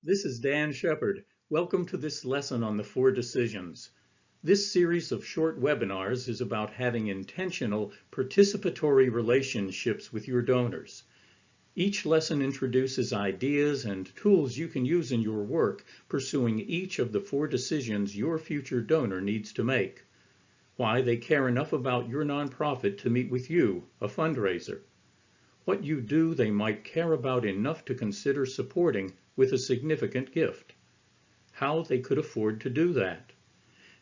This is Dan Shepard. Welcome to this lesson on the 4 decisions. This series of short webinars is about having intentional, participatory relationships with your donors. Each lesson introduces ideas and tools you can use in your work pursuing each of the 4 decisions your future donor needs to make. Why they care enough about your nonprofit to meet with you, a fundraiser. What you do they might care about enough to consider supporting with a significant gift. How they could afford to do that.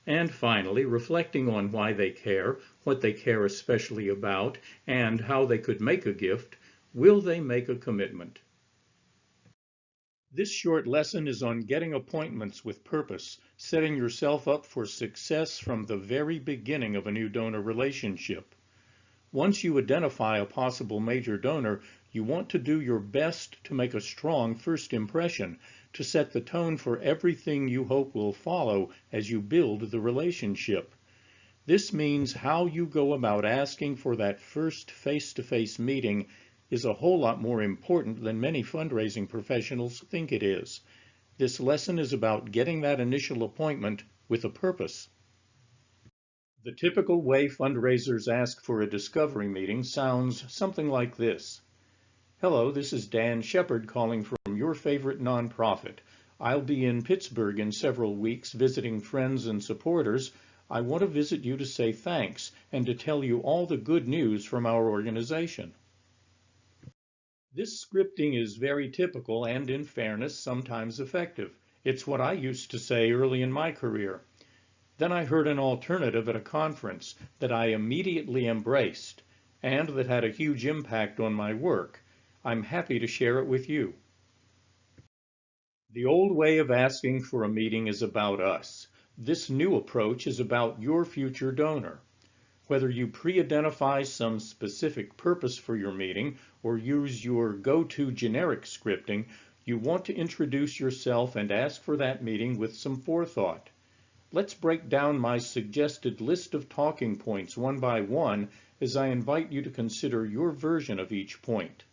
And finally, reflecting on why they care, what they care especially about, and how they could make a gift, will they make a commitment? This short lesson is on getting appointments with purpose, setting yourself up for success from the very beginning of a new donor relationship. Once you identify a possible major donor, you want to do your best to make a strong first impression, to set the tone for everything you hope will follow as you build the relationship. This means how you go about asking for that first face-to-face meeting is a whole lot more important than many fundraising professionals think it is. This lesson is about getting that initial appointment with a purpose. The typical way fundraisers ask for a discovery meeting sounds something like this. Hello, this is Dan Shepard calling from your favorite nonprofit. I'll be in Pittsburgh in several weeks visiting friends and supporters. I want to visit you to say thanks and to tell you all the good news from our organization. This scripting is very typical and, in fairness, sometimes effective. It's what I used to say early in my career. Then I heard an alternative at a conference that I immediately embraced and that had a huge impact on my work. I'm happy to share it with you. The old way of asking for a meeting is about us. This new approach is about your future donor. Whether you pre-identify some specific purpose for your meeting or use your go-to generic scripting, you want to introduce yourself and ask for that meeting with some forethought. Let's break down my suggested list of talking points one by one as I invite you to consider your version of each point.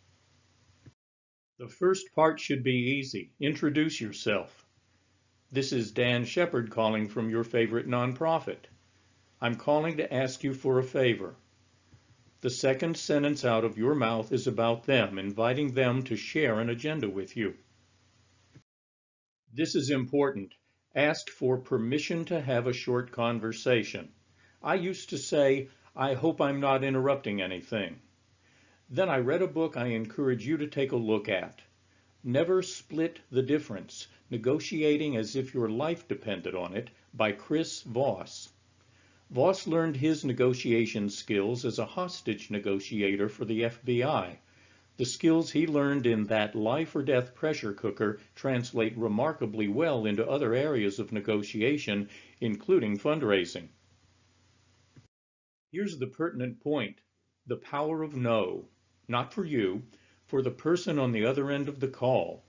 The first part should be easy. Introduce yourself. This is Dan Shepard calling from your favorite nonprofit. I'm calling to ask you for a favor. The second sentence out of your mouth is about them, inviting them to share an agenda with you. This is important. Ask for permission to have a short conversation. I used to say, I hope I'm not interrupting anything. Then I read a book I encourage you to take a look at. Never Split the Difference, Negotiating as if your life depended on it, by Chris Voss. Voss learned his negotiation skills as a hostage negotiator for the FBI. The skills he learned in that life or death pressure cooker translate remarkably well into other areas of negotiation, including fundraising. Here's the pertinent point, the power of no, not for you, for the person on the other end of the call.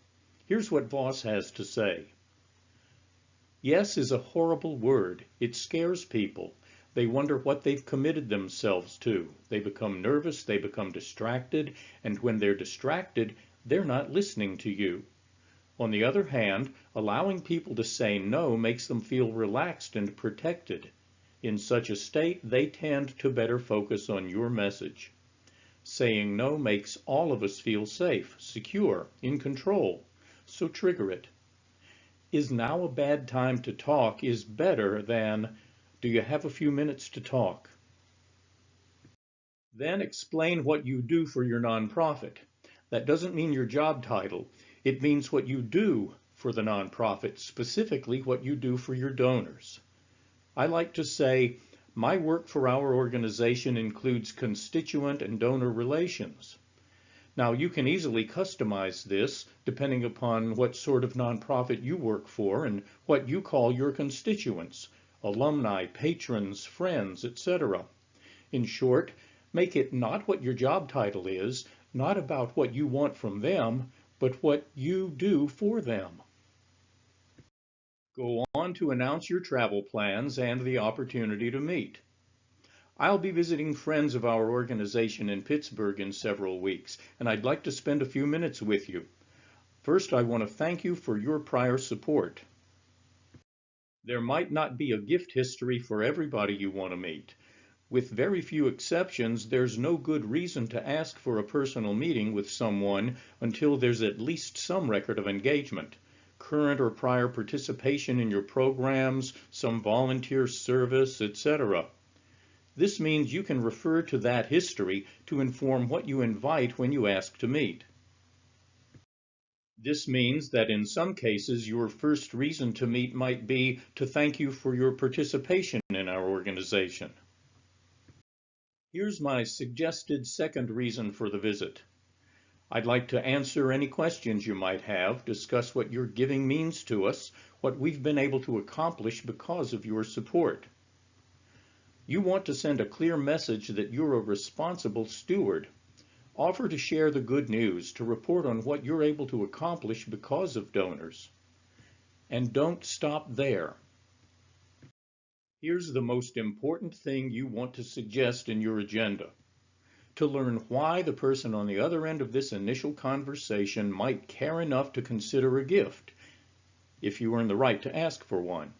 Here's what Voss has to say. Yes is a horrible word. It scares people. They wonder what they've committed themselves to. They become nervous, they become distracted, and when they're distracted, they're not listening to you. On the other hand, allowing people to say no makes them feel relaxed and protected. In such a state, they tend to better focus on your message. Saying no makes all of us feel safe, secure, in control, so trigger it. Is now a bad time to talk is better than do you have a few minutes to talk? Then explain what you do for your nonprofit. That doesn't mean your job title. It means what you do for the nonprofit, specifically what you do for your donors. I like to say, my work for our organization includes constituent and donor relations. Now, you can easily customize this depending upon what sort of nonprofit you work for and what you call your constituents. Alumni, patrons, friends, etc. In short, make it not what your job title is, not about what you want from them, but what you do for them. Go on to announce your travel plans and the opportunity to meet. I'll be visiting friends of our organization in Pittsburgh in several weeks, and I'd like to spend a few minutes with you. First, I want to thank you for your prior support. There might not be a gift history for everybody you want to meet. With very few exceptions, there's no good reason to ask for a personal meeting with someone until there's at least some record of engagement, current or prior participation in your programs, some volunteer service, etc. This means you can refer to that history to inform what you invite when you ask to meet. This means that in some cases your first reason to meet might be to thank you for your participation in our organization. Here's my suggested second reason for the visit. I'd like to answer any questions you might have, discuss what your giving means to us, what we've been able to accomplish because of your support. You want to send a clear message that you're a responsible steward. Offer to share the good news, to report on what you're able to accomplish because of donors. And don't stop there. Here's the most important thing you want to suggest in your agenda: to learn why the person on the other end of this initial conversation might care enough to consider a gift, if you earn the right to ask for one.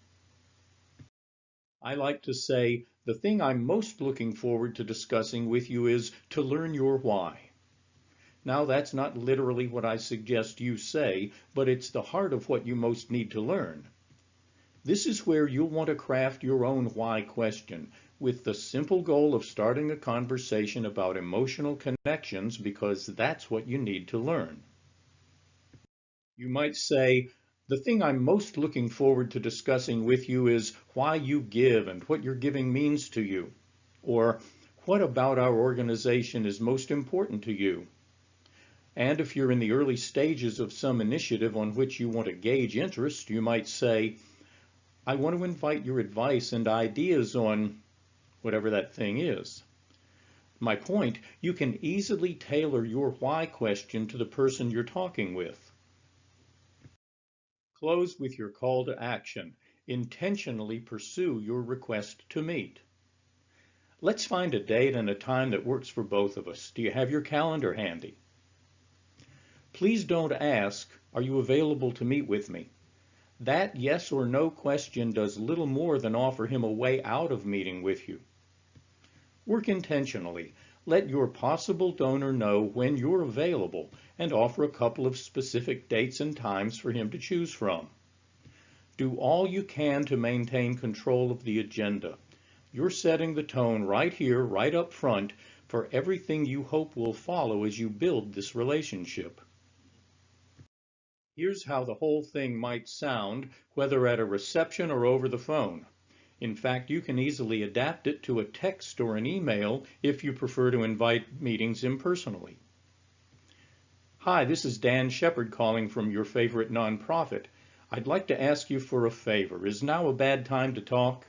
I like to say, the thing I'm most looking forward to discussing with you is to learn your why. Now, that's not literally what I suggest you say, but it's the heart of what you most need to learn. This is where you'll want to craft your own why question, with the simple goal of starting a conversation about emotional connections, because that's what you need to learn. You might say, the thing I'm most looking forward to discussing with you is why you give and what your giving means to you. Or, what about our organization is most important to you? And if you're in the early stages of some initiative on which you want to gauge interest, you might say, I want to invite your advice and ideas on whatever that thing is. My point, you can easily tailor your why question to the person you're talking with. Close with your call to action. Intentionally pursue your request to meet. Let's find a date and a time that works for both of us. Do you have your calendar handy? Please don't ask, are you available to meet with me? That yes or no question does little more than offer him a way out of meeting with you. Work intentionally. Let your possible donor know when you're available and offer a couple of specific dates and times for him to choose from. Do all you can to maintain control of the agenda. You're setting the tone right here, right up front, for everything you hope will follow as you build this relationship. Here's how the whole thing might sound, whether at a reception or over the phone. In fact, you can easily adapt it to a text or an email if you prefer to invite meetings impersonally. Hi, this is Dan Shepard calling from your favorite nonprofit. I'd like to ask you for a favor. Is now a bad time to talk?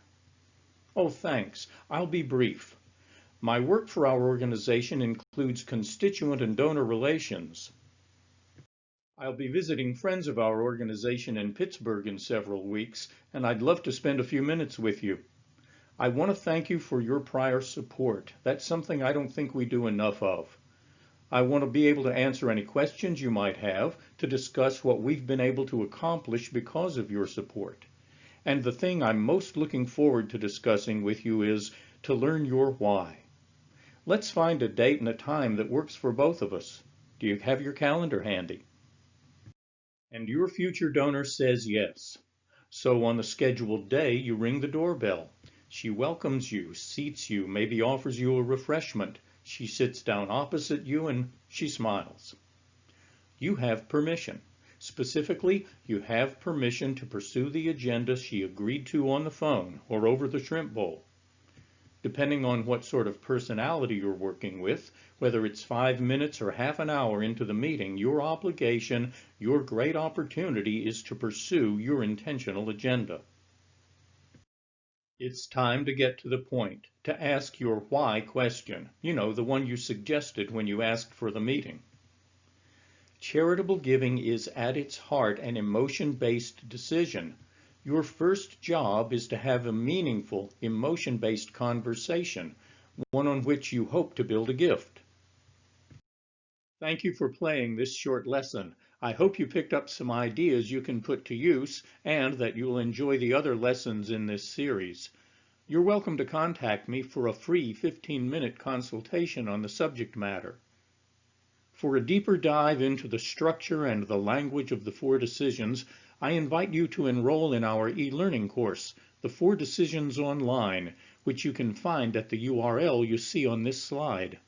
Oh, thanks. I'll be brief. My work for our organization includes constituent and donor relations. I'll be visiting friends of our organization in Pittsburgh in several weeks, and I'd love to spend a few minutes with you. I want to thank you for your prior support. That's something I don't think we do enough of. I want to be able to answer any questions you might have, to discuss what we've been able to accomplish because of your support. And the thing I'm most looking forward to discussing with you is to learn your why. Let's find a date and a time that works for both of us. Do you have your calendar handy? And your future donor says yes. So on the scheduled day, you ring the doorbell. She welcomes you, seats you, maybe offers you a refreshment. She sits down opposite you and she smiles. You have permission. Specifically, you have permission to pursue the agenda she agreed to on the phone or over the shrimp bowl. Depending on what sort of personality you're working with, whether it's 5 minutes or half an hour into the meeting, your obligation, your great opportunity is to pursue your intentional agenda. It's time to get to the point, to ask your why question, the one you suggested when you asked for the meeting. Charitable giving is at its heart an emotion-based decision. Your first job is to have a meaningful, emotion-based conversation, one on which you hope to build a gift. Thank you for playing this short lesson. I hope you picked up some ideas you can put to use and that you'll enjoy the other lessons in this series. You're welcome to contact me for a free 15-minute consultation on the subject matter. For a deeper dive into the structure and the language of the 4 decisions, I invite you to enroll in our e-learning course, The 4 Decisions Online, which you can find at the URL you see on this slide.